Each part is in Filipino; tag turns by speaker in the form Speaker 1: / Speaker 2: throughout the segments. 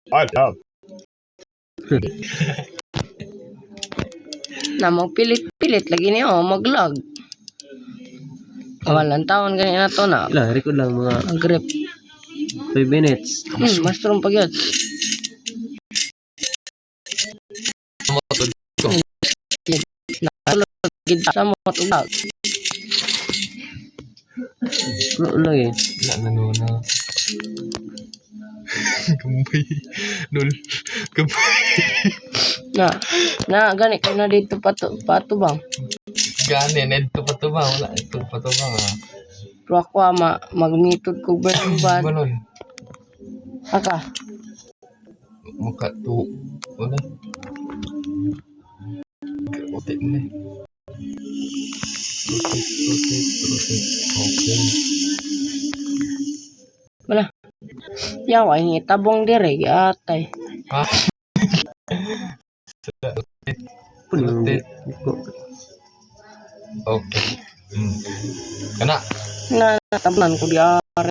Speaker 1: Alam.
Speaker 2: Na magpilit-pilit lagi niyo mag-log. Walang taon ganyan na to na.
Speaker 3: Ilang record lang mga
Speaker 2: Grip.
Speaker 3: 5 minutes.
Speaker 2: Mushroom pag yun. Nalagid sa mo tulog.
Speaker 3: Ano lagi?
Speaker 1: Na. Gambay. Nul. Gambay.
Speaker 2: Na gani ka na dito pato bang.
Speaker 1: Gani, nedto pa to ba? Wala, ito pa to ba?
Speaker 2: Pero ako magmitod ko ba.
Speaker 1: Ganon.
Speaker 2: Aka.
Speaker 1: Mukha to. Wala. Rotate mo na. Rotate. Okay.
Speaker 2: Wala. Yawa ini tabong dire atay.
Speaker 1: Ha?
Speaker 3: Rotate.
Speaker 1: Okay. Kana.
Speaker 2: Na tablan ko di are.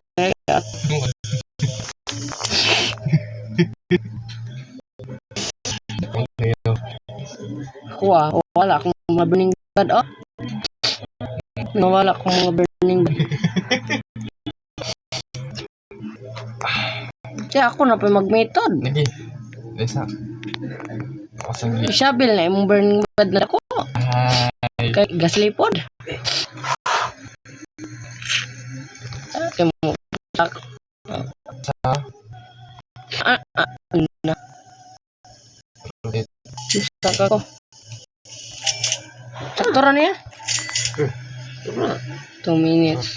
Speaker 2: Ako wala akong mga burning bad oh. Nawala akong mga burning bad. Kaya ako na pa mag-method.
Speaker 1: Lagi. Lesa. Kasang li.
Speaker 2: Isabil na imong burning bad na ako.
Speaker 1: Ay.
Speaker 2: Kay gaslipod. Kay mo
Speaker 1: Sa.
Speaker 2: na.
Speaker 1: Rotate.
Speaker 2: Saka ko. Sakto ra niya. 2 minutes.